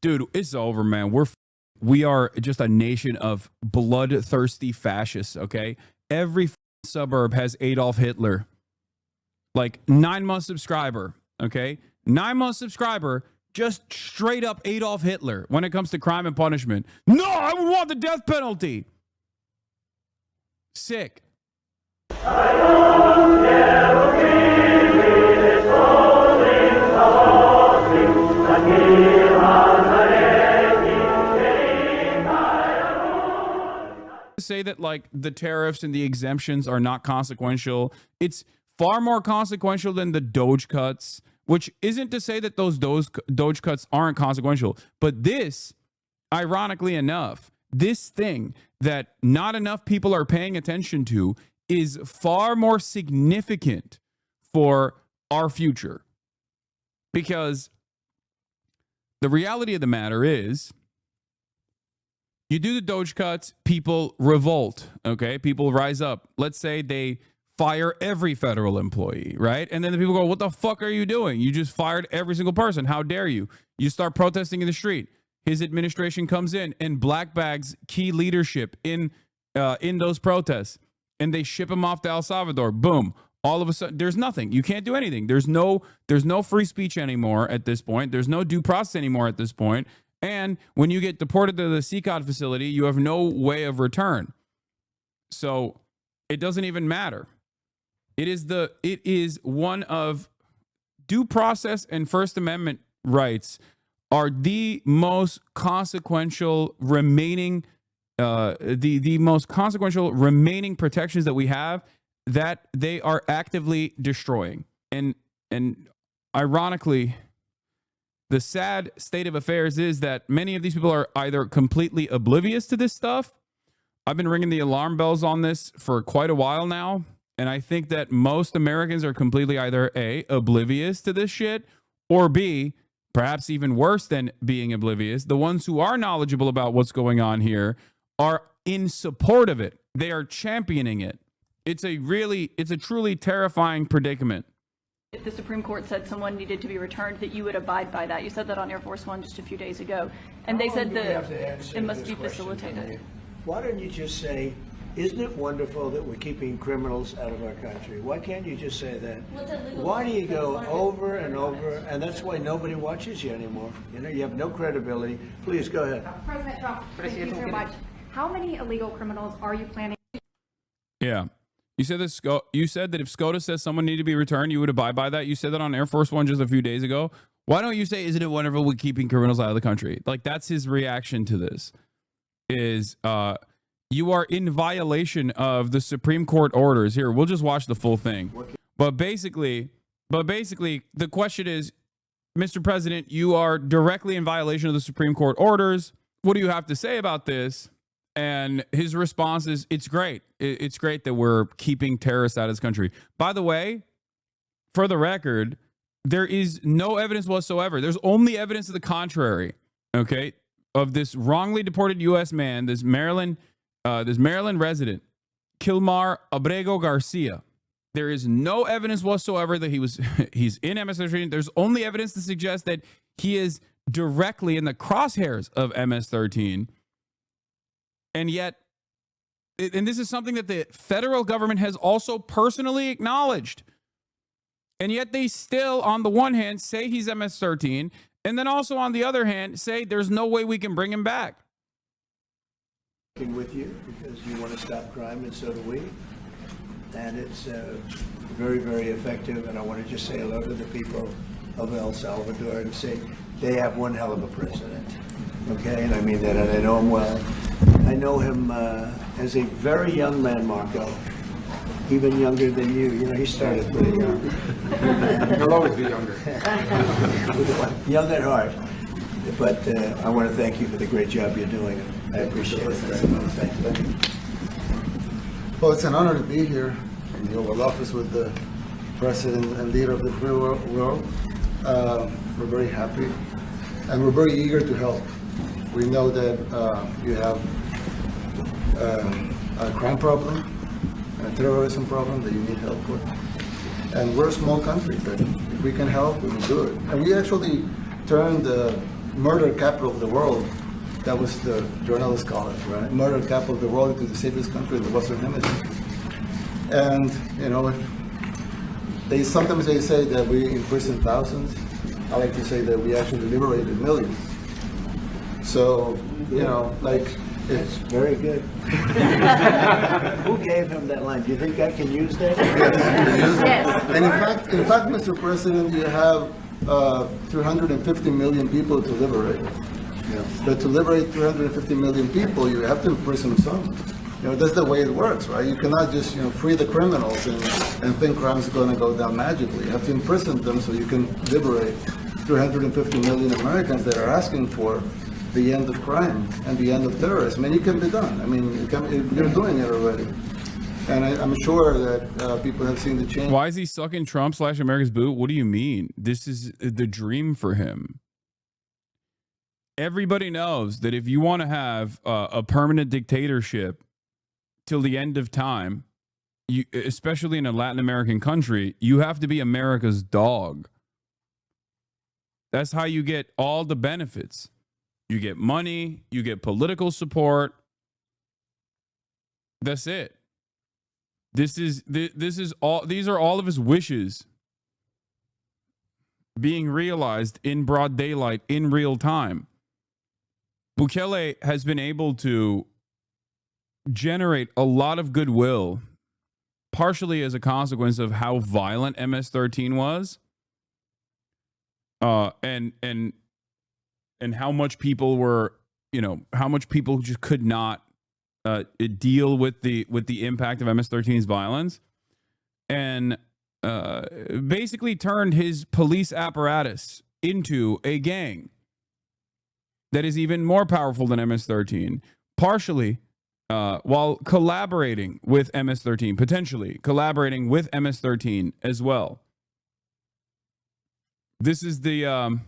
Dude, it's over, man. We are just a nation of bloodthirsty fascists, okay? Every suburb has Adolf Hitler. Like 9-month subscriber, okay? 9-month subscriber, just straight up Adolf Hitler when it comes to crime and punishment. No, I would want the death penalty. Sick. Say that like the tariffs and the exemptions are not consequential. It's far more consequential than the Doge cuts, which isn't to say that those Doge cuts aren't consequential. But this, ironically enough, this thing that not enough people are paying attention to is far more significant for our future. Because the reality of the matter is, you do the Doge cuts, people revolt, okay? People rise up. Let's say they fire every federal employee, right? And then the people go, what the fuck are you doing? You just fired every single person. How dare you? You start protesting in the street. His administration comes in and black bags key leadership in those protests, and they ship him off to El Salvador. Boom. All of a sudden, there's nothing. You can't do anything. There's no free speech anymore at this point. There's no due process anymore at this point. And when you get deported to the CCOD facility, you have no way of return. So it doesn't even matter. It is one of due process and First Amendment rights are the most consequential remaining the most consequential remaining protections that we have that they are actively destroying. And ironically, the sad state of affairs is that many of these people are either completely oblivious to this stuff. I've been ringing the alarm bells on this for quite a while now. And I think that most Americans are completely either A, oblivious to this shit, or B, perhaps even worse than being oblivious, the ones who are knowledgeable about what's going on here are in support of it. They are championing it. It's a truly terrifying predicament. If the Supreme Court said someone needed to be returned, that you would abide by that. You said that on Air Force One just a few days ago. And they said that it must be facilitated. Why don't you just say, isn't it wonderful that we're keeping criminals out of our country? Why can't you just say that? Why do you go over and over? And that's why nobody watches you anymore. You know, you have no credibility. Please go ahead. President Trump, thank you so much. How many illegal criminals are you planning? Yeah. You said that if SCOTUS says someone needed to be returned, you would abide by that. You said that on Air Force One just a few days ago. Why don't you say, isn't it wonderful we're keeping criminals out of the country? Like, that's his reaction to this. Is you are in violation of the Supreme Court orders. Here, we'll just watch the full thing. But basically, the question is, Mr. President, you are directly in violation of the Supreme Court orders. What do you have to say about this? And his response is, it's great. It's great that we're keeping terrorists out of this country. By the way, for the record, there is no evidence whatsoever. There's only evidence to the contrary, okay, of this wrongly deported U.S. man, this Maryland resident, Kilmar Abrego Garcia. There is no evidence whatsoever that he's in MS-13. There's only evidence to suggest that he is directly in the crosshairs of MS-13. And yet, and this is something that the federal government has also personally acknowledged. And yet they still, on the one hand, say he's MS-13, and then also on the other hand, say there's no way we can bring him back. With you because you want to stop crime, and so do we. And it's very, very effective. And I want to just say hello to the people of El Salvador and say they have one hell of a president. Okay, and I mean that, and I know him well. I know him as a very young man, Marco, even younger than you. You know, he started pretty young. He'll always be younger. Young at heart. But I want to thank you for the great job you're doing. I appreciate it very much. Thank you. Well, it's an honor to be here in the Oval Office with the President and leader of the free world. We're very happy, and we're very eager to help. We know that you have a crime problem, a terrorism problem that you need help with. And we're a small country, but if we can help, we will do it. And we actually turned murder capital of the world. That was the journalists call it, right? Murder capital of the world into the safest country in the Western Hemisphere. And, you know, sometimes they say that we imprison thousands. I like to say that we actually liberated millions. So, you know, like, It's very good. Who gave him that line? Do you think I can use that? Yes. and in fact, Mr. President, you have 350 million people to liberate. Yeah. But to liberate 350 million people, you have to imprison some. You know, that's the way it works, right? You cannot just, you know, free the criminals and think crime's going to go down magically. You have to imprison them so you can liberate 350 million Americans that are asking for the end of crime and the end of terrorism. And it can be done. I mean, you're doing it already. And I'm sure that people have seen the change. Why is he sucking Trump / America's boot? What do you mean? This is the dream for him. Everybody knows that if you want to have a permanent dictatorship till the end of time, you, especially in a Latin American country, you have to be America's dog. That's how you get all the benefits. You get money, you get political support. That's it. This is all. These are all of his wishes being realized in broad daylight in real time. Bukele has been able to generate a lot of goodwill, partially as a consequence of how violent MS-13 was, and how much people were, you know, how much people just could not deal with the impact of MS-13's violence, and basically turned his police apparatus into a gang that is even more powerful than MS-13, partially while collaborating with MS-13, potentially collaborating with MS-13 as well. This is the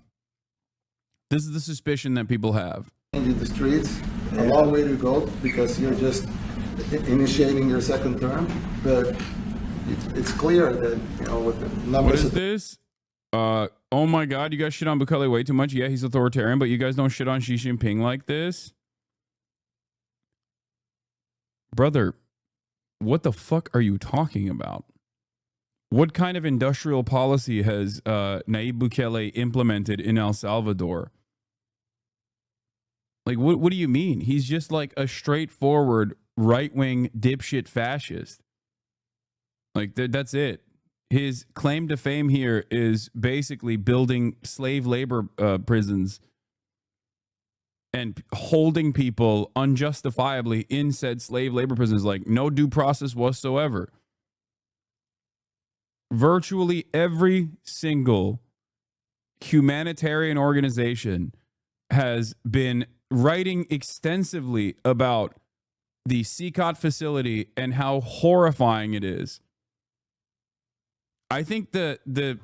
suspicion that people have. In the streets, a long way to go because you're just initiating your second term, but it's clear that, you know, with the numbers. What is this? Oh my God, you guys shit on Bukele way too much. Yeah, he's authoritarian, but you guys don't shit on Xi Jinping like this. Brother, what the fuck are you talking about? What kind of industrial policy has Nayib Bukele implemented in El Salvador? Like, what do you mean? He's just like a straightforward right-wing dipshit fascist. Like, that's it. His claim to fame here is basically building slave labor prisons and holding people unjustifiably in said slave labor prisons, like no due process whatsoever. Virtually every single humanitarian organization has been writing extensively about the CICOT facility and how horrifying it is. I think the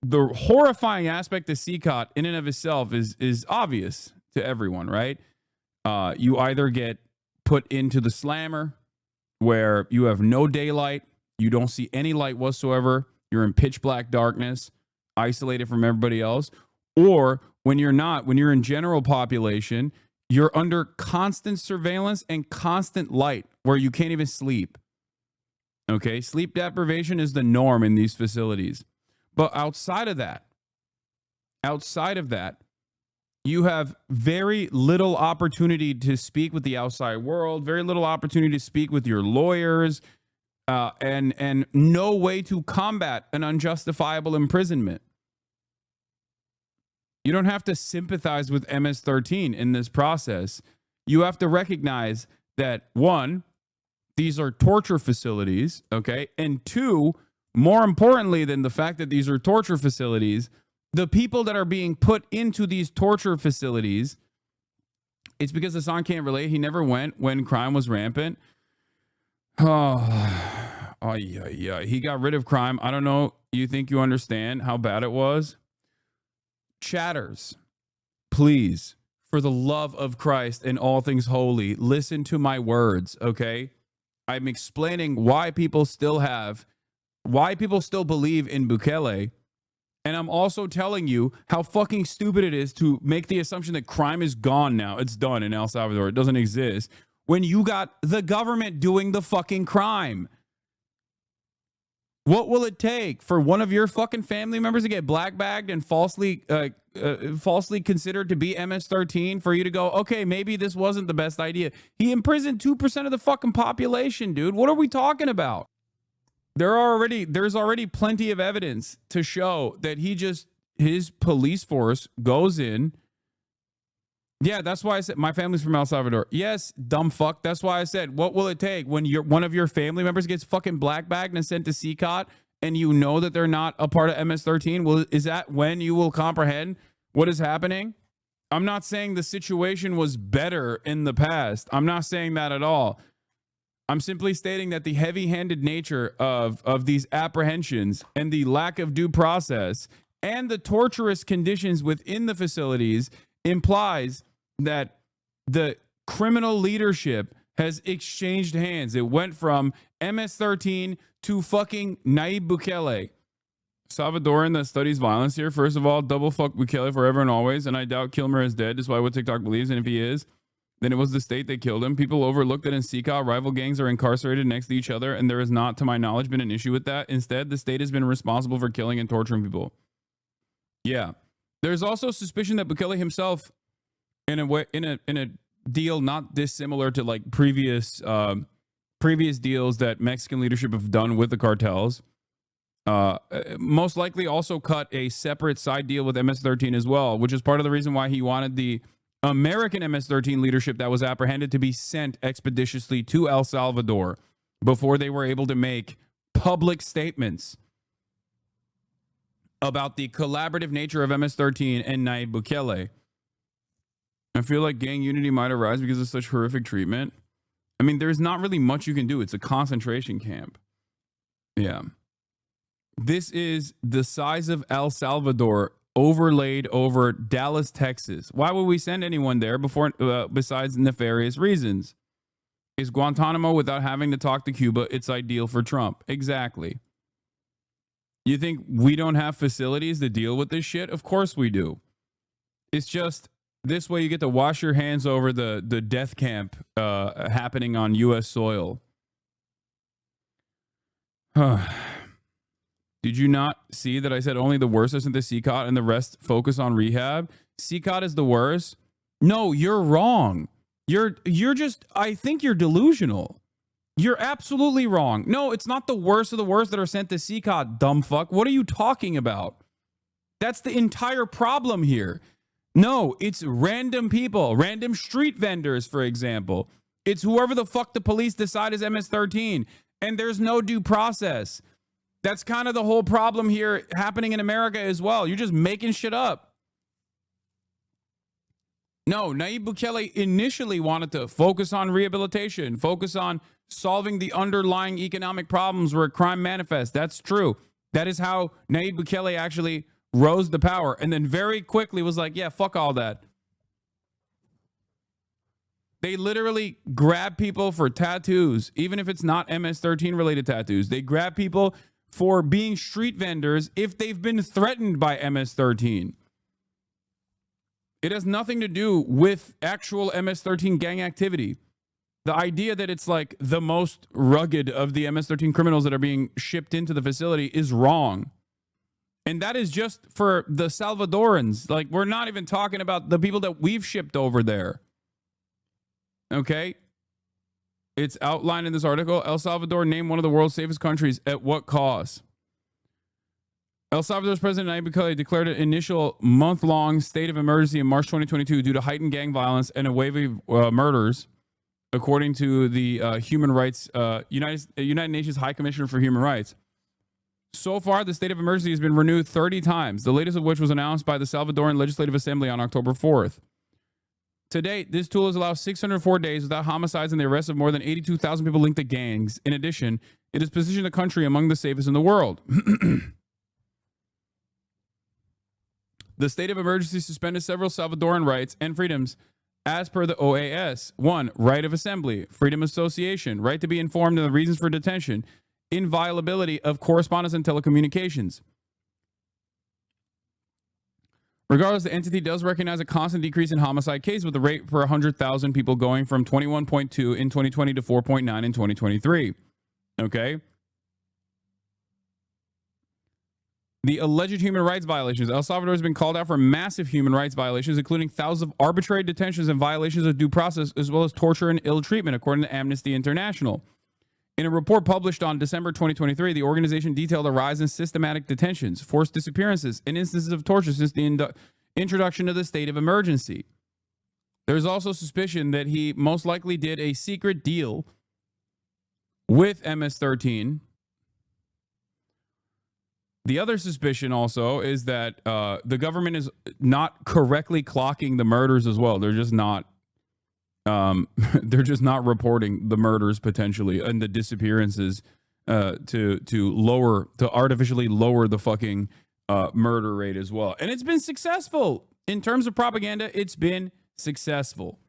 horrifying aspect of CICOT in and of itself is obvious to everyone, right? You either get put into the slammer where you have no daylight, you don't see any light whatsoever, you're in pitch black darkness, isolated from everybody else, or when you're not, when you're in general population, you're under constant surveillance and constant light where you can't even sleep. Okay, sleep deprivation is the norm in these facilities. But outside of that, you have very little opportunity to speak with the outside world, very little opportunity to speak with your lawyers, and no way to combat an unjustifiable imprisonment. You don't have to sympathize with MS-13 in this process. You have to recognize that, one, these are torture facilities, okay? And two, more importantly than the fact that these are torture facilities, the people that are being put into these torture facilities, it's because Hasan can't relate. He never went when crime was rampant. Oh, yeah. He got rid of crime. I don't know. You think you understand how bad it was? Chatters, please, for the love of Christ and all things holy, listen to my words, okay? I'm explaining why people still believe in Bukele And I'm also telling you how fucking stupid it is to make the assumption that crime is gone now. It's done in El Salvador. It doesn't exist. When you got the government doing the fucking crime. What will it take for one of your fucking family members to get black bagged and falsely considered to be MS-13 for you to go, okay, maybe this wasn't the best idea? He imprisoned 2% of the fucking population, dude. What are we talking about? There's already plenty of evidence to show that his police force goes in. Yeah, that's why I said my family's from El Salvador. Yes, dumb fuck. That's why I said, what will it take when one of your family members gets fucking black bagged and sent to CCOT and you know that they're not a part of MS-13? Well, is that when you will comprehend what is happening? I'm not saying the situation was better in the past. I'm not saying that at all. I'm simply stating that the heavy-handed nature of these apprehensions and the lack of due process and the torturous conditions within the facilities implies that the criminal leadership has exchanged hands. It went from MS-13 to fucking Nayib Bukele. Salvadoran that studies violence here. First of all, double fuck Bukele forever and always. And I doubt Kilmar is dead, despite what TikTok believes. And if he is, then it was the state that killed him. People overlooked that in CCOT, rival gangs are incarcerated next to each other. And there has not, to my knowledge, been an issue with that. Instead, the state has been responsible for killing and torturing people. Yeah. There's also suspicion that Bukele himself, in a deal not dissimilar to like previous deals that Mexican leadership have done with the cartels, most likely also cut a separate side deal with MS-13 as well, which is part of the reason why he wanted the American MS-13 leadership that was apprehended to be sent expeditiously to El Salvador before they were able to make public statements about the collaborative nature of MS-13 and Nayib Bukele. I feel like gang unity might arise because of such horrific treatment. I mean, there's not really much you can do. It's a concentration camp. Yeah. This is the size of El Salvador overlaid over Dallas, Texas. Why would we send anyone there besides nefarious reasons? Is Guantanamo, without having to talk to Cuba, it's ideal for Trump? Exactly. You think we don't have facilities to deal with this shit? Of course we do. It's just this way you get to wash your hands over the death camp happening on U.S. soil. Did you not see that I said only the worst are sent to CCOT and the rest focus on rehab? CCOT is the worst? No, you're wrong. You're just, I think you're delusional. You're absolutely wrong. No, it's not the worst of the worst that are sent to CCOT, dumb fuck. What are you talking about? That's the entire problem here. No, it's random people, random street vendors, for example. It's whoever the fuck the police decide is MS-13, and there's no due process. That's kind of the whole problem here happening in America as well. You're just making shit up. No, Nayib Bukele initially wanted to focus on rehabilitation, focus on solving the underlying economic problems where crime manifests. That's true. That is how Nayib Bukele actually rose to power, and then very quickly was like, yeah, fuck all that. They literally grab people for tattoos, even if it's not MS-13 related tattoos. They grab people for being street vendors if they've been threatened by MS-13. It has nothing to do with actual MS-13 gang activity. The idea that it's like the most rugged of the MS-13 criminals that are being shipped into the facility is wrong. And that is just for the Salvadorans. Like, we're not even talking about the people that we've shipped over there. Okay? It's outlined in this article. El Salvador named one of the world's safest countries. At what cost? El Salvador's President Nayib Bukele declared an initial month-long state of emergency in March 2022 due to heightened gang violence and a wave of murders, according to the Human Rights United Nations High Commissioner for Human Rights. So far, the state of emergency has been renewed 30 times, the latest of which was announced by the Salvadoran Legislative Assembly on October 4th. To date, this tool has allowed 604 days without homicides and the arrest of more than 82,000 people linked to gangs. In addition, it has positioned the country among the safest in the world. The state of emergency suspended several Salvadoran rights and freedoms as per the OAS. 1. Right of assembly, freedom of association, right to be informed of the reasons for detention, inviolability of correspondence and telecommunications. Regardless, the entity does recognize a constant decrease in homicide cases, with the rate per 100,000 people going from 21.2 in 2020 to 4.9 in 2023. Okay? The alleged human rights violations. El Salvador has been called out for massive human rights violations, including thousands of arbitrary detentions and violations of due process, as well as torture and ill treatment, according to Amnesty International. In a report published on December 2023, the organization detailed a rise in systematic detentions, forced disappearances, and instances of torture since the introduction of the state of emergency. There's also suspicion that he most likely did a secret deal with MS-13. The other suspicion also is that the government is not correctly clocking the murders as well. They're just not reporting the murders potentially and the disappearances to artificially lower the fucking murder rate as well. And it's been successful in terms of propaganda. It's been successful.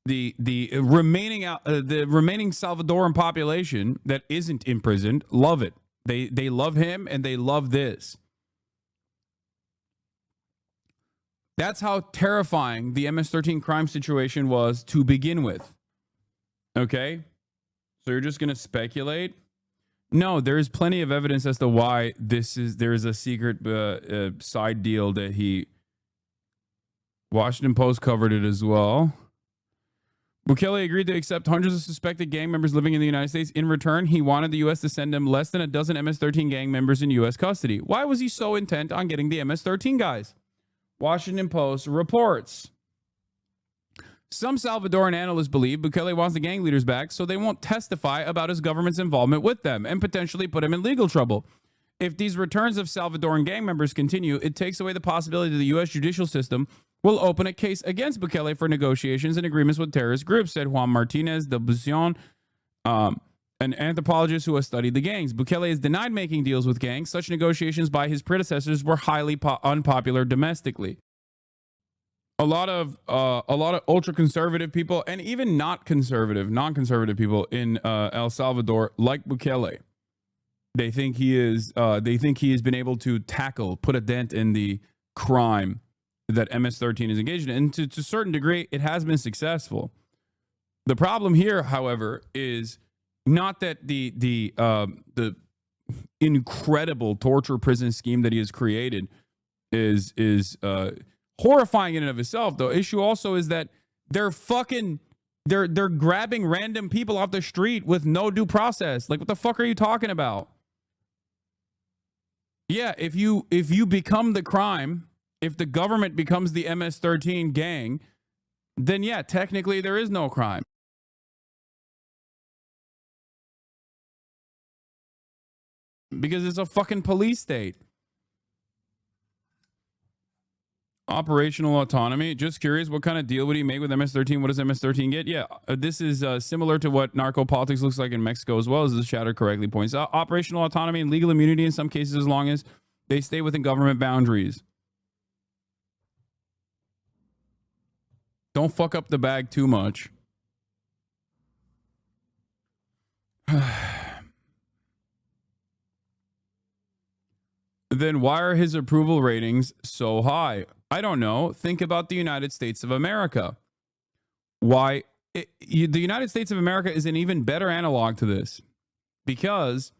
The remaining Salvadoran population that isn't imprisoned love it. They love him and they love this. That's how terrifying the MS-13 crime situation was to begin with. Okay? So you're just going to speculate? No, there is plenty of evidence as to why there is a secret side deal that he... Washington Post covered it as well. Bukele agreed to accept hundreds of suspected gang members living in the United States. In return, he wanted the U.S. to send him less than a dozen MS-13 gang members in U.S. custody. Why was he so intent on getting the MS-13 guys? Washington Post reports. Some Salvadoran analysts believe Bukele wants the gang leaders back so they won't testify about his government's involvement with them and potentially put him in legal trouble. If these returns of Salvadoran gang members continue, it takes away the possibility that the U.S. judicial system will open a case against Bukele for negotiations and agreements with terrorist groups, said Juan Martinez de Bucion, an anthropologist who has studied the gangs. Bukele has denied making deals with gangs. Such negotiations by his predecessors were highly unpopular domestically. A lot of ultra-conservative people and even non-conservative people in El Salvador like Bukele. They think he has been able to put a dent in the crime that MS-13 is engaged in. And to a certain degree, it has been successful. The problem here, however, is not that the incredible torture prison scheme that he has created is horrifying in and of itself. The issue also is that they're grabbing random people off the street with no due process. Like, what the fuck are you talking about? Yeah, if you become the crime, if the government becomes the MS-13 gang, then yeah, technically there is no crime. Because it's a fucking police state. Operational autonomy. Just curious, what kind of deal would he make with MS-13? What does MS-13 get? Yeah, this is similar to what narco politics looks like in Mexico as well, as the chatter correctly points out. Operational autonomy and legal immunity in some cases, as long as they stay within government boundaries. Don't fuck up the bag too much. Then why are his approval ratings so high? I don't know. Think about the United States of America. The United States of America is an even better analog to this, because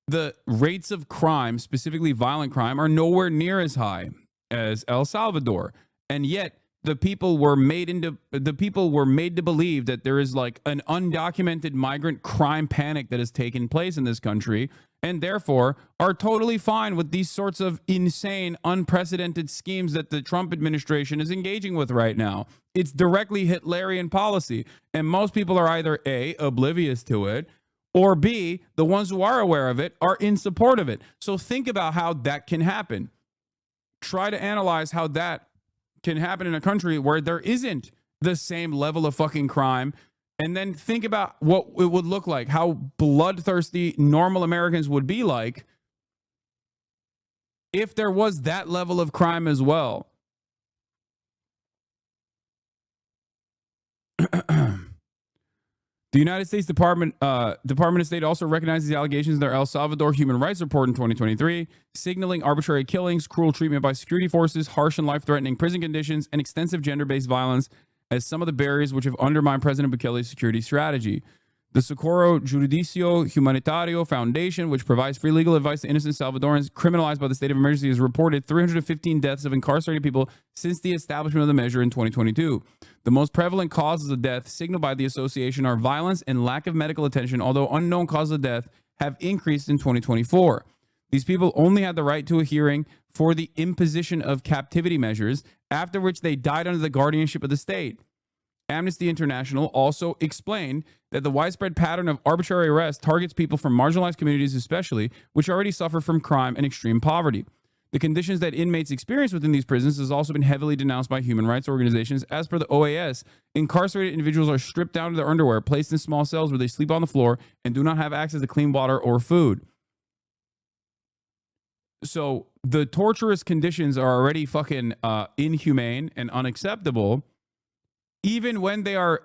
the rates of crime, specifically violent crime, are nowhere near as high as El Salvador. And yet the people were made to believe that there is like an undocumented migrant crime panic that has taken place in this country, and therefore are totally fine with these sorts of insane, unprecedented schemes that the Trump administration is engaging with right now. It's directly Hitlerian policy, and most people are either A, oblivious to it, or B, the ones who are aware of it are in support of it. So think about how that can happen. Try to analyze how that can happen in a country where there isn't the same level of fucking crime. And then think about what it would look like, how bloodthirsty normal Americans would be like if there was that level of crime as well. The United States Department of State also recognizes the allegations in their El Salvador Human Rights Report in 2023, signaling arbitrary killings, cruel treatment by security forces, harsh and life-threatening prison conditions, and extensive gender-based violence as some of the barriers which have undermined President Bukele's security strategy. The Socorro Judicio Humanitario Foundation, which provides free legal advice to innocent Salvadorans criminalized by the state of emergency, has reported 315 deaths of incarcerated people since the establishment of the measure in 2022. The most prevalent causes of death signaled by the association are violence and lack of medical attention, although unknown causes of death have increased in 2024. These people only had the right to a hearing for the imposition of captivity measures, after which they died under the guardianship of the state. Amnesty International also explained that the widespread pattern of arbitrary arrest targets people from marginalized communities, especially, which already suffer from crime and extreme poverty. The conditions that inmates experience within these prisons has also been heavily denounced by human rights organizations. As per the OAS, incarcerated individuals are stripped down to their underwear, placed in small cells where they sleep on the floor, and do not have access to clean water or food. So the torturous conditions are already fucking inhumane and unacceptable. Even when they are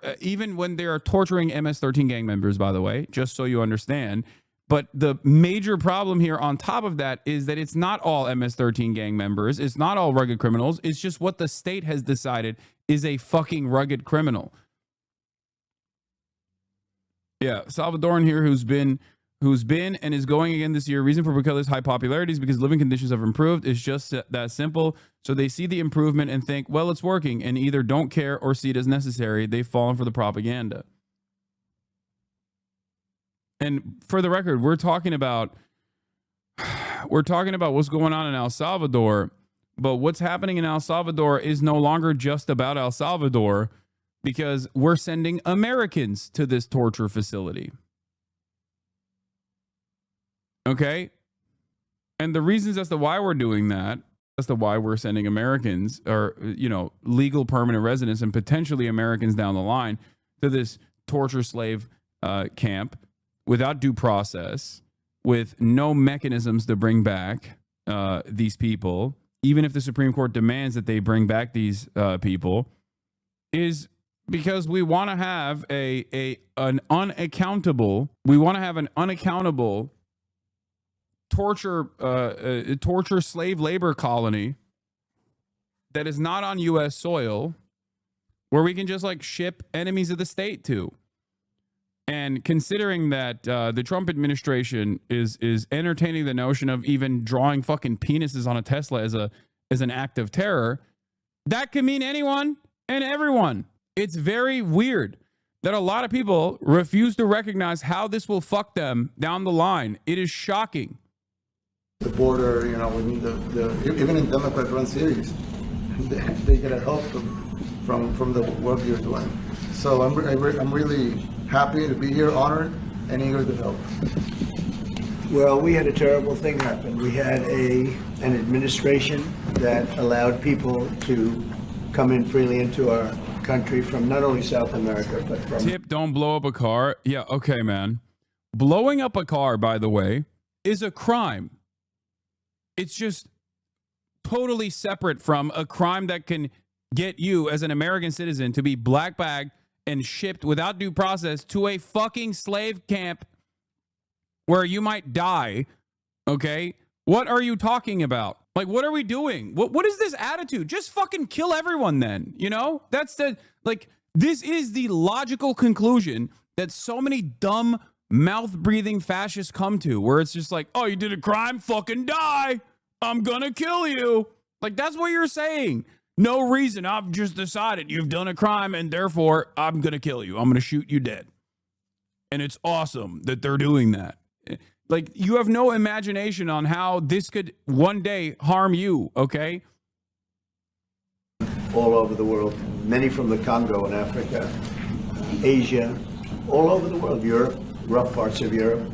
torturing MS-13 gang members, by the way, just so you understand. But the major problem here on top of that is that it's not all MS-13 gang members. It's not all rugged criminals. It's just what the state has decided is a fucking rugged criminal. Yeah, Salvadoran here who's been and is going again this year. Reason for Bukele's high popularity is because living conditions have improved. It's just that simple. So they see the improvement and think, well, it's working, and either don't care or see it as necessary. They've fallen for the propaganda. And for the record, we're talking about what's going on in El Salvador, but what's happening in El Salvador is no longer just about El Salvador, because we're sending Americans to this torture facility. Okay? And the reasons as to why we're doing that, as to why we're sending Americans or, legal permanent residents and potentially Americans down the line to this torture slave camp without due process, with no mechanisms to bring back these people, even if the Supreme Court demands that they bring back these people, is because we want to have an unaccountable torture slave labor colony that is not on U.S. soil, where we can just ship enemies of the state to. And considering that the Trump administration is entertaining the notion of even drawing fucking penises on a Tesla as an act of terror, that can mean anyone and everyone. It's very weird that a lot of people refuse to recognize how this will fuck them down the line. It is shocking. The border, we need even in Democrat-run cities, they get help from the work you're doing. So I'm really happy to be here, honored, and eager to help. Well, we had a terrible thing happen. We had an administration that allowed people to come in freely into our country from not only South America, but from... Tip, don't blow up a car. Yeah, okay, man. Blowing up a car, by the way, is a crime. It's just totally separate from a crime that can get you as an American citizen to be black bagged and shipped without due process to a fucking slave camp where you might die. Okay? What are you talking about? What are we doing? What is this attitude? Just fucking kill everyone then, That's this is the logical conclusion that so many dumb mouth-breathing fascists come to, where it's just oh, you did a crime? Fucking die. I'm gonna kill you. That's what you're saying. No reason. I've just decided you've done a crime and therefore I'm going to kill you. I'm going to shoot you dead. And it's awesome that they're doing that. You have no imagination on how this could one day harm you, okay? All over the world, many from the Congo in Africa, Asia, all over the world, Europe, rough parts of Europe.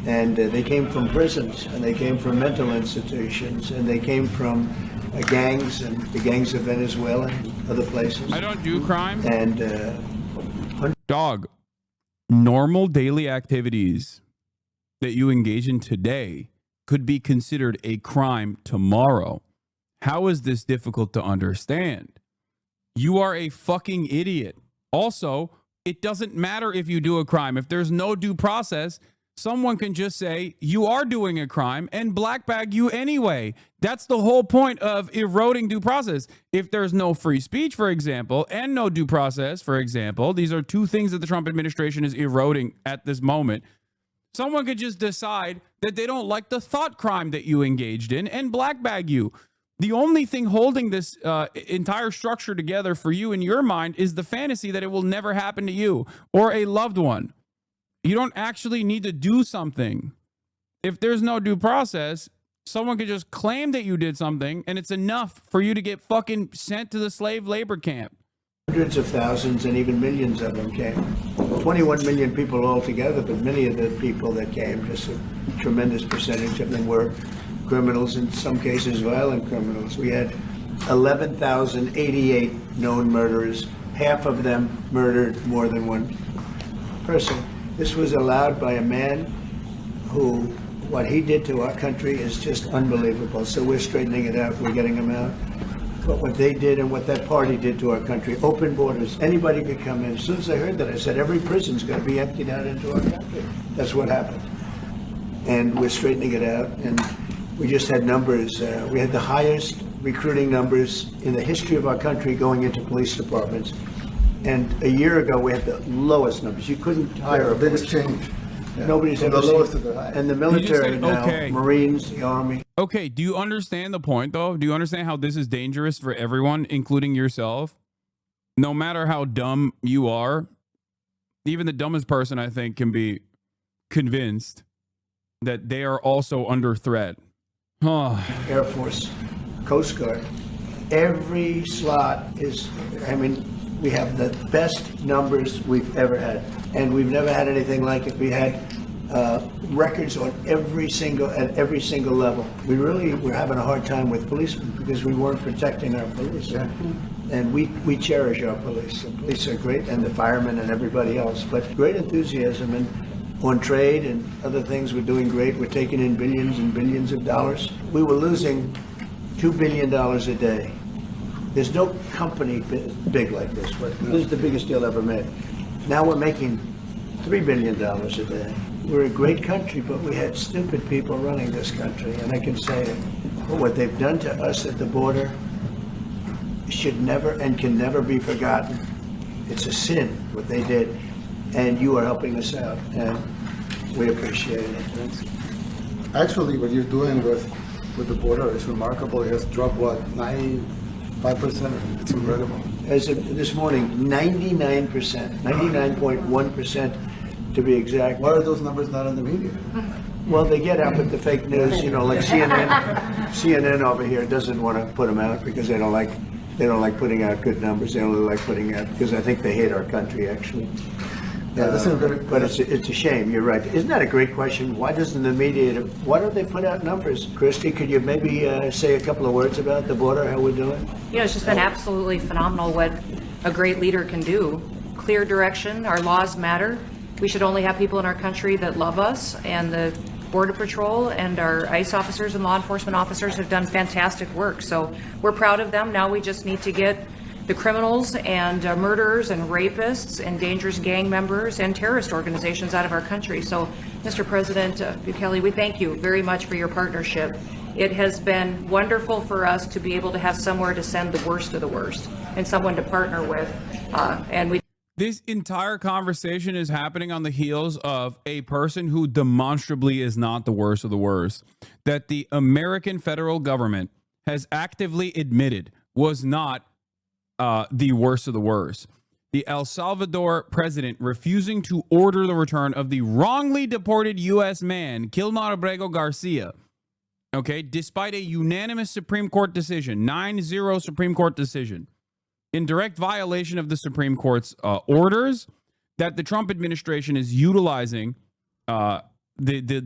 And they came from prisons, and they came from mental institutions, and they came from gangs, and the gangs of Venezuela and other places. I don't do crime. And dog, normal daily activities that you engage in today could be considered a crime tomorrow. How is this difficult to understand? You are a fucking idiot. Also, it doesn't matter if you do a crime. If there's no due process, someone can just say you are doing a crime and black bag you anyway. That's the whole point of eroding due process. If there's no free speech, for example, and no due process, for example, these are two things that the Trump administration is eroding at this moment. Someone could just decide that they don't like the thought crime that you engaged in and black bag you. The only thing holding this entire structure together for you in your mind is the fantasy that it will never happen to you or a loved one. You don't actually need to do something. If there's no due process, someone could just claim that you did something and it's enough for you to get fucking sent to the slave labor camp. Hundreds of thousands and even millions of them came. 21 million people altogether, but many of the people that came, just a tremendous percentage of them were criminals, in some cases violent criminals. We had 11,088 known murderers. Half of them murdered more than one person. This was allowed by a man who, what he did to our country is just unbelievable. So we're straightening it out. We're getting him out. But what they did and what that party did to our country, open borders, anybody could come in. As soon as I heard that, I said, every prison's going to be emptied out into our country. That's what happened. And we're straightening it out. And we just had numbers. We had the highest recruiting numbers in the history of our country going into police departments. And a year ago, we had the lowest numbers. You couldn't hire a biggest police. change. Yeah. Nobody's From ever the seen. lowest to the highest. And the military said, now, okay. Marines, the Army. Okay, do you understand the point, though? Do you understand how this is dangerous for everyone, including yourself? No matter how dumb you are, even the dumbest person, I think, can be convinced that they are also under threat. Air Force, Coast Guard. Every slot is, I mean, we have the best numbers we've ever had. And we've never had anything like it. We had records on at every single level. We're having a hard time with policemen because we weren't protecting our police. Yeah. And we cherish our police. The police are great, and the firemen and everybody else. But great enthusiasm, and on trade and other things, we're doing great. We're taking in billions and billions of dollars. We were losing $2 billion a day. There's no company big like this. But this is the biggest deal ever made. Now we're making $3 billion a day. We're a great country, but we had stupid people running this country. And I can say it. But what they've done to us at the border should never and can never be forgotten. It's a sin, what they did. And you are helping us out. And we appreciate it. Thanks. Actually, what you're doing with the border is remarkable. It has dropped, what, 95%? It's incredible. As of this morning, 99%, 99.1% to be exact. Why are those numbers not in the media? Well, they get out with the fake news, you know, like CNN over here doesn't want to put them out because they don't like putting out good numbers. They only like putting out, because I think they hate our country, actually. Yeah, this is very, But it's a shame. You're right. Isn't that a great question? Why doesn't the media? Why don't they put out numbers? Christy, could you maybe say a couple of words about the border? How we're doing? You know, it's just been absolutely phenomenal what a great leader can do. Clear direction. Our laws matter. We should only have people in our country that love us, and the Border Patrol and our ICE officers and law enforcement officers have done fantastic work. So we're proud of them. Now we just need to get the criminals and murderers and rapists and dangerous gang members and terrorist organizations out of our country. So, Mr. President Bukele, we thank you very much for your partnership. It has been wonderful for us to be able to have somewhere to send the worst of the worst and someone to partner with. This entire conversation is happening on the heels of a person who demonstrably is not the worst of the worst, that the American federal government has actively admitted was not the worst of the worst. The El Salvador president refusing to order the return of the wrongly deported U.S. man, Kilmar Abrego Garcia, okay, despite a unanimous Supreme Court decision, 9-0 Supreme Court decision, in direct violation of the Supreme Court's orders, that the Trump administration is utilizing the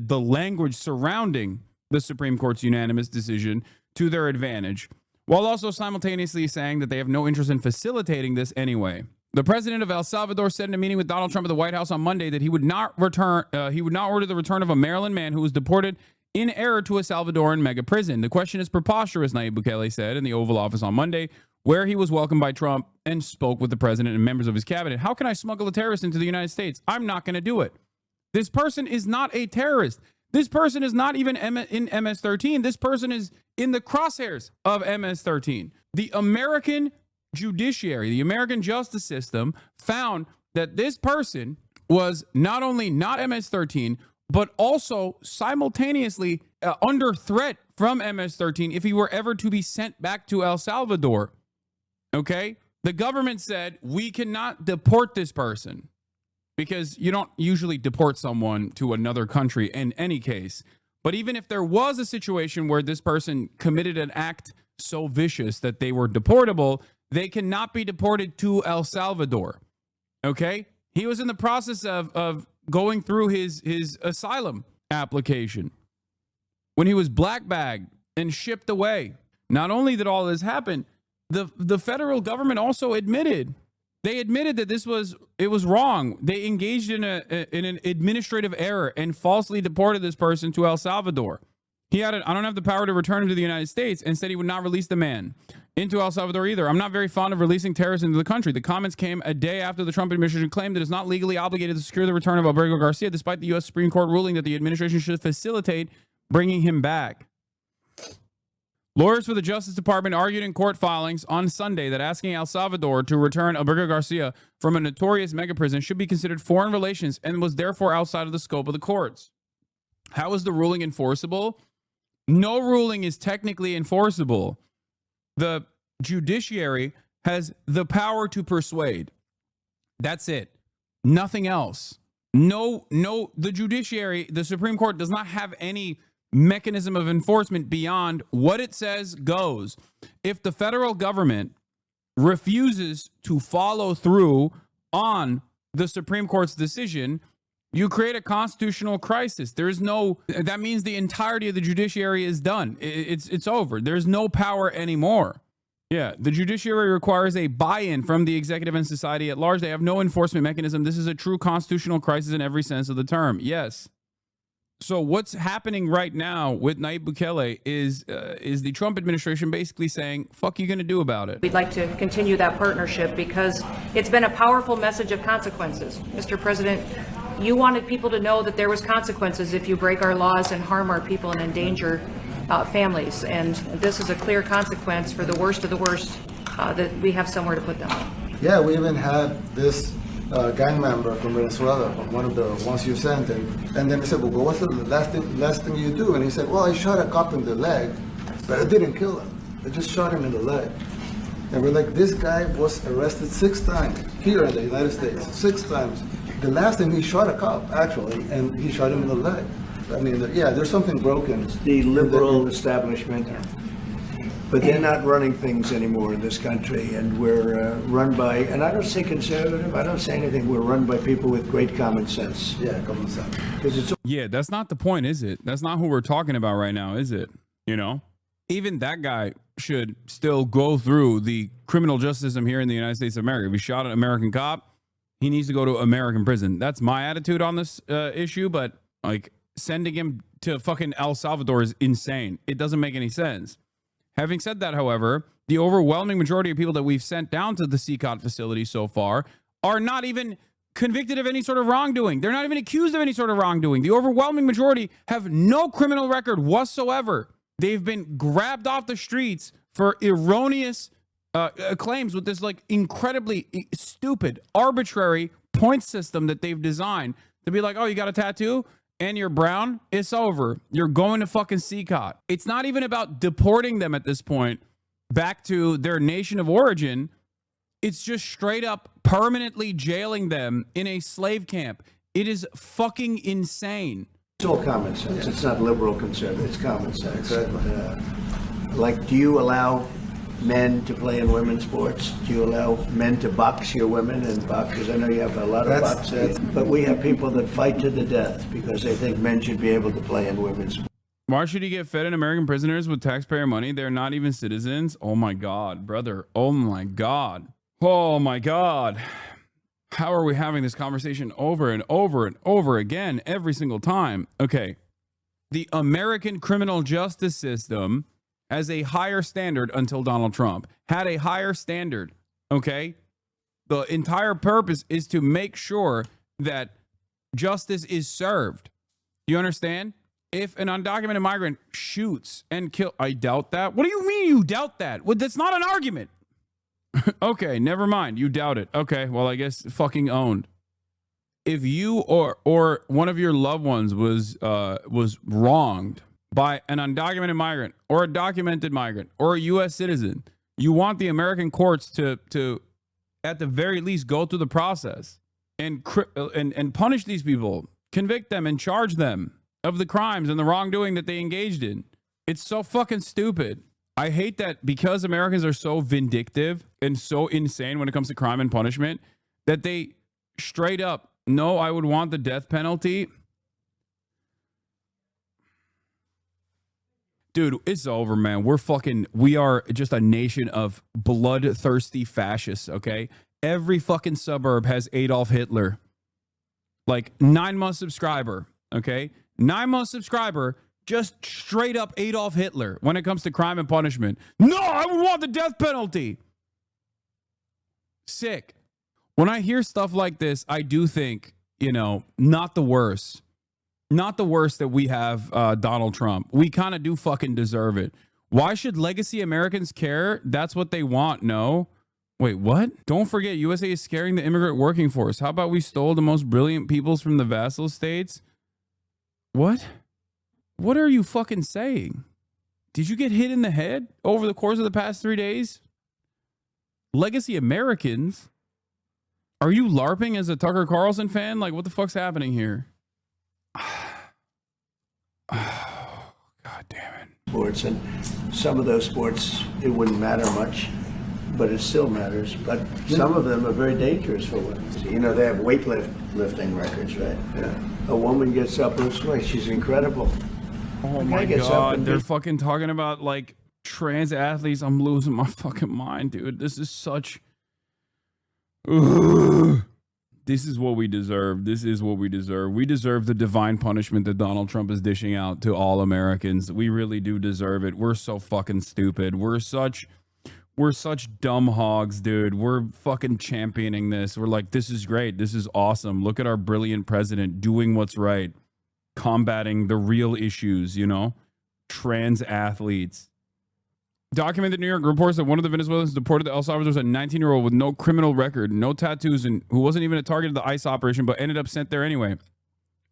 language surrounding the Supreme Court's unanimous decision to their advantage, while also simultaneously saying that they have no interest in facilitating this anyway. The president of El Salvador said in a meeting with Donald Trump at the White House on Monday that he would not order the return of a Maryland man who was deported in error to a Salvadoran mega prison. The question is preposterous, Nayib Bukele said in the Oval Office on Monday, where he was welcomed by Trump and spoke with the president and members of his cabinet. How can I smuggle a terrorist into the United States? I'm not going to do it. This person is not a terrorist. This person is not even in MS-13. This person is in the crosshairs of MS-13. The American judiciary, the American justice system found that this person was not only not MS-13, but also simultaneously under threat from MS-13 if he were ever to be sent back to El Salvador. Okay? The government said, we cannot deport this person because you don't usually deport someone to another country in any case. But even if there was a situation where this person committed an act so vicious that they were deportable, they cannot be deported to El Salvador. Okay? He was in the process of going through his asylum application when he was black bagged and shipped away. Not only did all this happen, the federal government also admitted that it was wrong. They engaged in an administrative error and falsely deported this person to El Salvador. I don't have the power to return him to the United States, and said he would not release the man into El Salvador either. I'm not very fond of releasing terrorists into the country. The comments came a day after the Trump administration claimed that it's not legally obligated to secure the return of Abrego Garcia, despite the U.S. Supreme Court ruling that the administration should facilitate bringing him back. Lawyers for the Justice Department argued in court filings on Sunday that asking El Salvador to return Abrego Garcia from a notorious mega prison should be considered foreign relations and was therefore outside of the scope of the courts. How is the ruling enforceable? No ruling is technically enforceable. The judiciary has the power to persuade. That's it. Nothing else. The judiciary, the Supreme Court does not have any mechanism of enforcement beyond what it says goes. If the federal government refuses to follow through on the Supreme Court's decision, you create a constitutional crisis. That means the entirety of the judiciary is done. It's over. There's no power anymore. Yeah, the judiciary requires a buy-in from the executive and society at large. They have no enforcement mechanism. This is a true constitutional crisis in every sense of the term. Yes. So what's happening right now with Nayib Bukele is the Trump administration basically saying, fuck you going to do about it? We'd like to continue that partnership because it's been a powerful message of consequences. Mr. President, you wanted people to know that there was consequences if you break our laws and harm our people and endanger families. And this is a clear consequence for the worst of the worst, that we have somewhere to put them. Yeah, we even had this gang member from Venezuela, one of the ones you sent, and then we said, well, what's the last thing you do? And he said, well, I shot a cop in the leg, but I didn't kill him. I just shot him in the leg. And we're like, this guy was arrested 6 times here in the United States, 6 times. The last time he shot a cop, actually, and he shot him in the leg. I mean, yeah, there's something broken. It's the liberal establishment, but they're not running things anymore in this country, and we're run by, and I don't say conservative, I don't say anything, we're run by people with great common sense. Yeah, common sense. Yeah, that's not the point, is it? That's not who we're talking about right now, is it? You know? Even that guy should still go through the criminal justice system here in the United States of America. If he shot an American cop, he needs to go to American prison. That's my attitude on this issue, but like sending him to fucking El Salvador is insane. It doesn't make any sense. Having said that, however, the overwhelming majority of people that we've sent down to the CCOT facility so far are not even convicted of any sort of wrongdoing. They're not even accused of any sort of wrongdoing. The overwhelming majority have no criminal record whatsoever. They've been grabbed off the streets for erroneous claims with this like incredibly stupid, arbitrary point system that they've designed to be like, oh, you got a tattoo and you're brown? It's over. You're going to fucking CCOT. It's not even about deporting them at this point back to their nation of origin. It's just straight up permanently jailing them in a slave camp. It is fucking insane. It's all common sense. It's not liberal conservative. It's common sense. Like, do you allow men to play in women's sports? Do you allow men to box your women and box? Because I know you have a lot of boxing. But we have people that fight to the death because they think men should be able to play in women's sports. Why should he get fed in American prisoners with taxpayer money? They're not even citizens. Oh my God, brother. Oh my God. Oh my God. How are we having this conversation over and over and over again every single time? Okay. The American criminal justice system has a higher standard until Donald Trump. Had a higher standard Okay? The entire purpose is to make sure that justice is served. You understand? If an undocumented migrant shoots and kills, I doubt that. What do you mean you doubt that? Well, that's not an argument. Okay, never mind. You doubt it. Okay, well, I guess fucking owned. If you or one of your loved ones was wronged by an undocumented migrant or a documented migrant or a U.S. citizen, you want the American courts to at the very least go through the process and punish these people, convict them, and charge them of the crimes and the wrongdoing that they engaged in. It's so fucking stupid. I hate that because Americans are so vindictive and so insane when it comes to crime and punishment that they straight up, no, I would want the death penalty. Dude, it's over, man. We are just a nation of bloodthirsty fascists, okay? Every fucking suburb has Adolf Hitler. Like 9-month subscriber, okay? 9-month subscriber, just straight up Adolf Hitler when it comes to crime and punishment. No, I would want the death penalty. Sick. When I hear stuff like this, I do think, not the worst. Not the worst that we have Donald Trump. We kind of do fucking deserve it. Why should legacy Americans care? That's what they want, no? Wait, what? Don't forget, USA is scaring the immigrant working force. How about we stole the most brilliant peoples from the vassal states? What? What are you fucking saying? Did you get hit in the head over the course of the past 3 days? Legacy Americans? Are you LARPing as a Tucker Carlson fan? Like, what the fuck's happening here? Oh, God damn it. Sports, and some of those sports, it wouldn't matter much, but it still matters. But some of them are very dangerous for women. They have weightlifting records, right? Yeah. A woman gets up and swings. She's incredible. Oh my God, they're fucking talking about like trans athletes. I'm losing my fucking mind, dude. This is such... Ugh. This is what we deserve. This is what we deserve. We deserve the divine punishment that Donald Trump is dishing out to all Americans. We really do deserve it. We're so fucking stupid. We're such dumb hogs, dude. We're fucking championing this. We're like, this is great. This is awesome. Look at our brilliant president doing what's right, combating the real issues, trans athletes. Documented New York reports that one of the Venezuelans deported to El Salvador was a 19-year-old with no criminal record, no tattoos, and who wasn't even a target of the ICE operation, but ended up sent there anyway.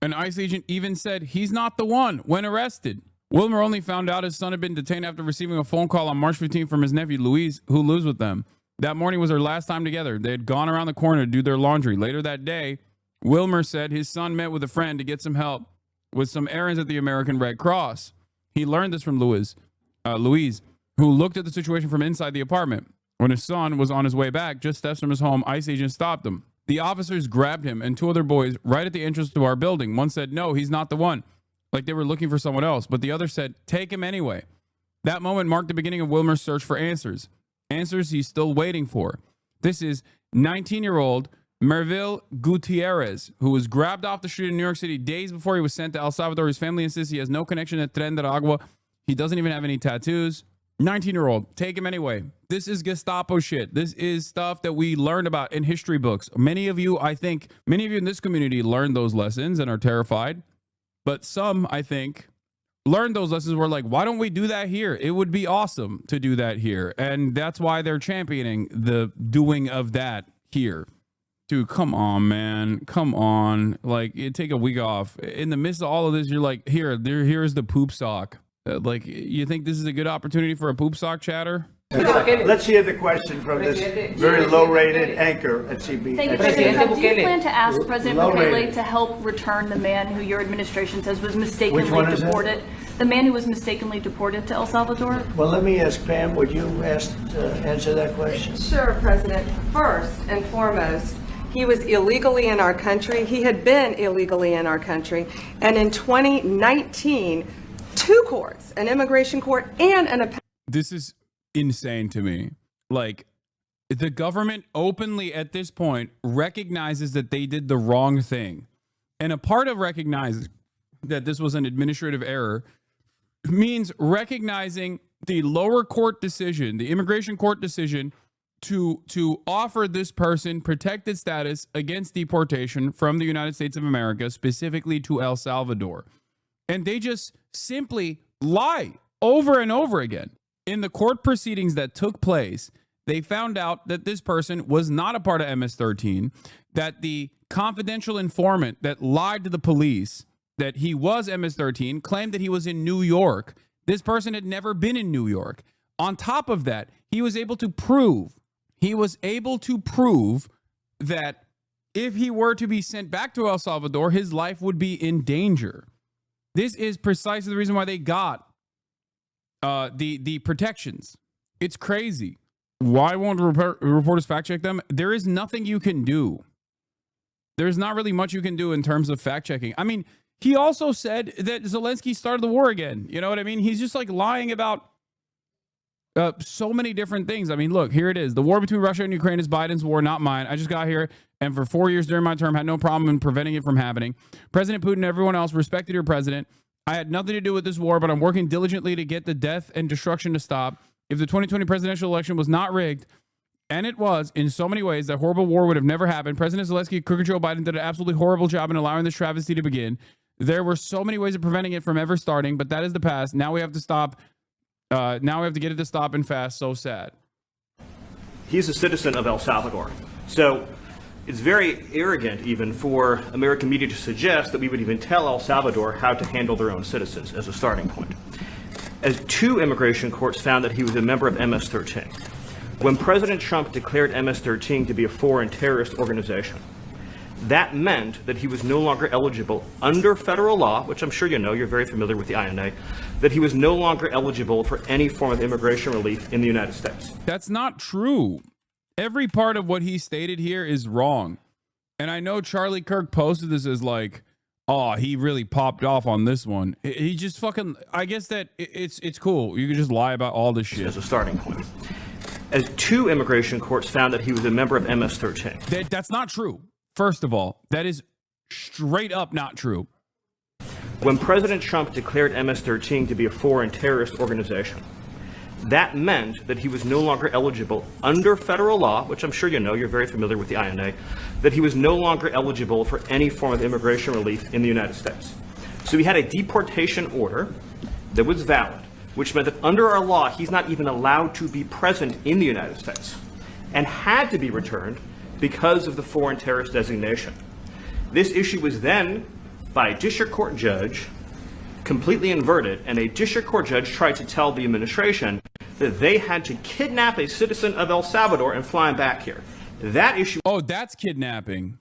An ICE agent even said he's not the one when arrested. Wilmer only found out his son had been detained after receiving a phone call on March 15th from his nephew, Luis, who lives with them. That morning was their last time together. They had gone around the corner to do their laundry. Later that day, Wilmer said his son met with a friend to get some help with some errands at the American Red Cross. He learned this from Luis, who looked at the situation from inside the apartment. When his son was on his way back, just steps from his home, ICE agents stopped him. The officers grabbed him and 2 other boys right at the entrance to our building. One said, no, he's not the one, like they were looking for someone else. But the other said, take him anyway. That moment marked the beginning of Wilmer's search for answers. Answers he's still waiting for. This is 19-year-old Merville Gutierrez, who was grabbed off the street in New York City days before he was sent to El Salvador. His family insists he has no connection to Tren de Aragua. He doesn't even have any tattoos. 19-year-old, take him anyway. This is Gestapo shit. This is stuff that we learned about in history books. Many of you in this community learned those lessons and are terrified. But some, I think, learned those lessons were like, why don't we do that here? It would be awesome to do that here. And that's why they're championing the doing of that here. Dude, come on, man. Come on. Like, you take a week off. In the midst of all of this, you're like, here's the poop sock. Like, you think this is a good opportunity for a poop sock chatter? Let's hear the question from this very low-rated anchor at CB. Thank you, President. Do you plan to ask President Bukele to help return the man who your administration says was mistakenly deported? The man who was mistakenly deported to El Salvador? Well, let me ask Pam, would you answer that question? Sure, President. First and foremost, he was illegally in our country. He had been illegally in our country. And in 2019, 2 courts, an immigration court and an appellate. This is insane to me. Like, the government openly at this point recognizes that they did the wrong thing. And a part of recognizing that this was an administrative error means recognizing the lower court decision, the immigration court decision to offer this person protected status against deportation from the United States of America, specifically to El Salvador. And they just simply lie over and over again. In the court proceedings that took place, they found out that this person was not a part of MS-13, that the confidential informant that lied to the police that he was MS-13 claimed that he was in New York. This person had never been in New York. On top of that, he was able to prove that if he were to be sent back to El Salvador, his life would be in danger. This is precisely the reason why they got the protections. It's crazy. Why won't reporters fact check them? There is nothing you can do. There's not really much you can do in terms of fact checking. I mean, he also said that Zelensky started the war again. You know what I mean? He's just like lying about so many different things. I mean, look, here it is. The war between Russia and Ukraine is Biden's war, not mine. I just got here and for 4 years during my term had no problem in preventing it from happening. President Putin and everyone else respected your president. I had nothing to do with this war, but I'm working diligently to get the death and destruction to stop. If the 2020 presidential election was not rigged, and it was, in so many ways, that horrible war would have never happened. President Zelensky, crooked Joe Biden did an absolutely horrible job in allowing this travesty to begin. There were so many ways of preventing it from ever starting, but that is the past. Now we have to stop. Now we have to get it to stop and fast. So sad. He's a citizen of El Salvador. So it's very arrogant even for American media to suggest that we would even tell El Salvador how to handle their own citizens as a starting point. As 2 immigration courts found that he was a member of MS-13. When President Trump declared MS-13 to be a foreign terrorist organization, that meant that he was no longer eligible under federal law, which I'm sure you know, you're very familiar with the INA, that he was no longer eligible for any form of immigration relief in the United States. That's not true. Every part of what he stated here is wrong. And I know Charlie Kirk posted this as like, oh, he really popped off on this one. He just fucking, I guess that it's cool. You can just lie about all this shit. As a starting point. As 2 immigration courts found that he was a member of MS-13. That's not true. First of all, that is straight up not true. When President Trump declared MS-13 to be a foreign terrorist organization, that meant that he was no longer eligible under federal law, which I'm sure you know, you're very familiar with the INA, that he was no longer eligible for any form of immigration relief in the United States. So he had a deportation order that was valid, which meant that under our law, he's not even allowed to be present in the United States and had to be returned because of the foreign terrorist designation. This issue was then, by a district court judge, completely inverted, and a district court judge tried to tell the administration that they had to kidnap a citizen of El Salvador and fly him back here. That issue... Oh, that's kidnapping.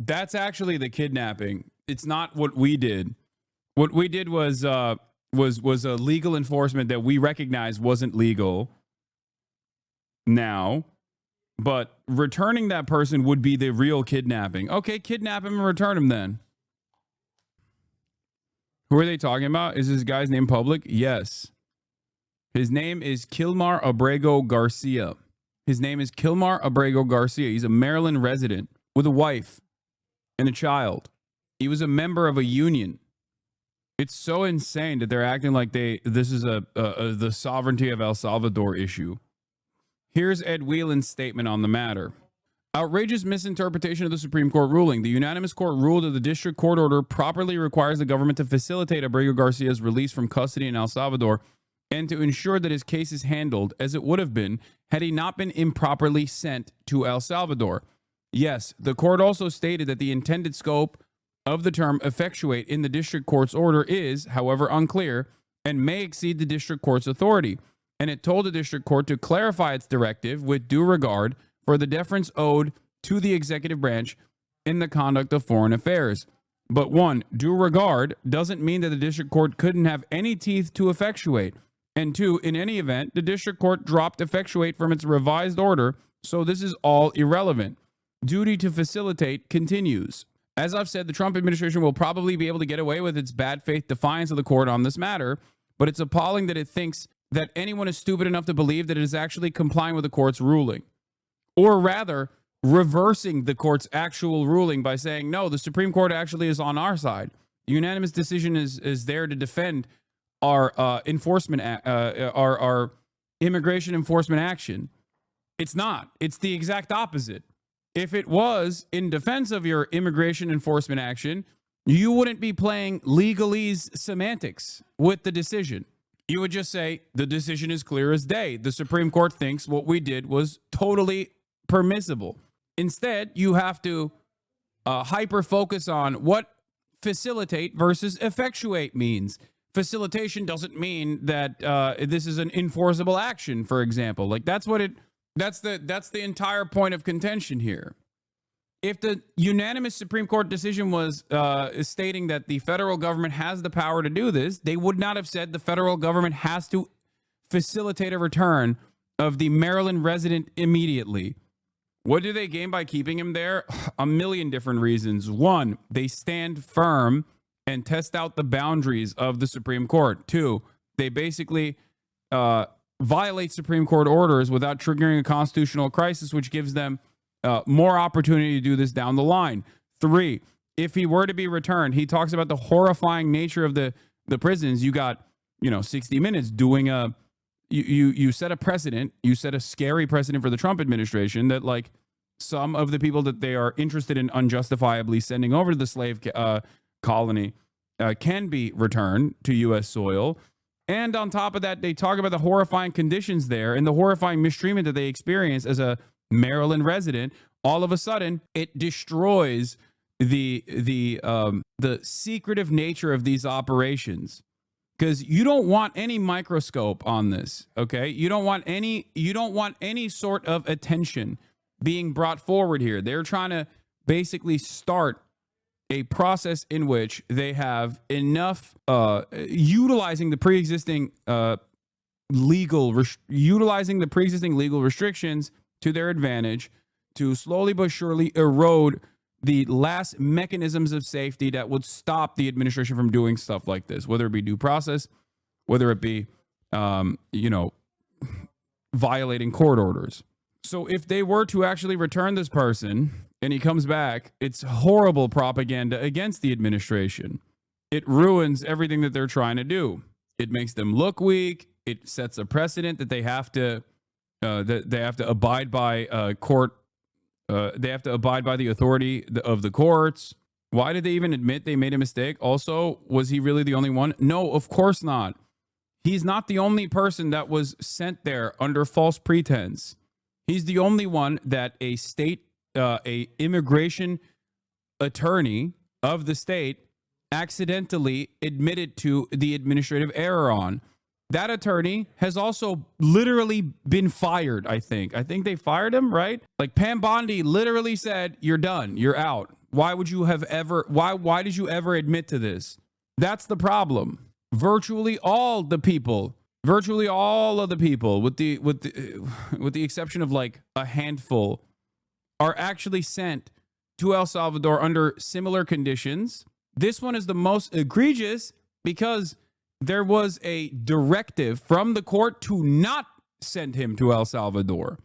That's actually the kidnapping. It's not what we did. What we did was a legal enforcement that we recognized wasn't legal now, but returning that person would be the real kidnapping. Okay, kidnap him and return him then. Who are they talking about? Is this guy's name public? Yes. His name is Kilmar Abrego Garcia. His name is Kilmar Abrego Garcia. He's a Maryland resident with a wife and a child. He was a member of a union. It's so insane that they're acting like this is the sovereignty of El Salvador issue. Here's Ed Whelan's statement on the matter. Outrageous misinterpretation of the Supreme Court ruling. The unanimous court ruled that the district court order properly requires the government to facilitate Abrego Garcia's release from custody in El Salvador and to ensure that his case is handled as it would have been had he not been improperly sent to El Salvador. Yes, the court also stated that the intended scope of the term effectuate in the district court's order is, however, unclear and may exceed the district court's authority. And it told the district court to clarify its directive with due regard for the deference owed to the executive branch in the conduct of foreign affairs. But 1, due regard doesn't mean that the district court couldn't have any teeth to effectuate. And 2, in any event, the district court dropped effectuate from its revised order, so this is all irrelevant. Duty to facilitate continues. As I've said, the Trump administration will probably be able to get away with its bad faith defiance of the court on this matter, but it's appalling that it thinks that anyone is stupid enough to believe that it is actually complying with the court's ruling. Or rather, reversing the court's actual ruling by saying, no, the Supreme Court actually is on our side. The unanimous decision is there to defend our our immigration enforcement action. It's not. It's the exact opposite. If it was in defense of your immigration enforcement action, you wouldn't be playing legalese semantics with the decision. You would just say the decision is clear as day. The Supreme Court thinks what we did was totally permissible. Instead, you have to hyper focus on what facilitate versus effectuate means. Facilitation doesn't mean that this is an enforceable action, for example. Like that's the entire point of contention here. If the unanimous Supreme Court decision was stating that the federal government has the power to do this, they would not have said the federal government has to facilitate a return of the Maryland resident immediately. What do they gain by keeping him there? A million different reasons. One, they stand firm and test out the boundaries of the Supreme Court. Two, they basically violate Supreme Court orders without triggering a constitutional crisis, which gives them more opportunity to do this down the line. Three, if he were to be returned, he talks about the horrifying nature of the prisons. You got, 60 Minutes doing you set a precedent. You set a scary precedent for the Trump administration that like some of the people that they are interested in unjustifiably sending over to the slave colony can be returned to U.S. soil. And on top of that, they talk about the horrifying conditions there and the horrifying mistreatment that they experience as a Maryland resident. All of a sudden, it destroys the secretive nature of these operations, because you don't want any microscope on this. Okay, you don't want any sort of attention being brought forward here. They're trying to basically start a process in which they have enough utilizing the pre-existing legal restrictions to their advantage to slowly but surely erode the last mechanisms of safety that would stop the administration from doing stuff like this, whether it be due process, whether it be, violating court orders. So if they were to actually return this person and he comes back, it's horrible propaganda against the administration. It ruins everything that they're trying to do. It makes them look weak. It sets a precedent that they have to abide by court. They have to abide by the authority of the courts. Why did they even admit they made a mistake? Also, was he really the only one? No, of course not. He's not the only person that was sent there under false pretense. He's the only one that a immigration attorney of the state accidentally admitted to the administrative error on. That attorney has also literally been fired, I think. I think they fired him, right? Like Pam Bondi literally said, "You're done. You're out." Why did you ever admit to this? That's the problem. Virtually all of the people, with the exception of like a handful, are actually sent to El Salvador under similar conditions. This one is the most egregious because there was a directive from the court to not send him to El Salvador.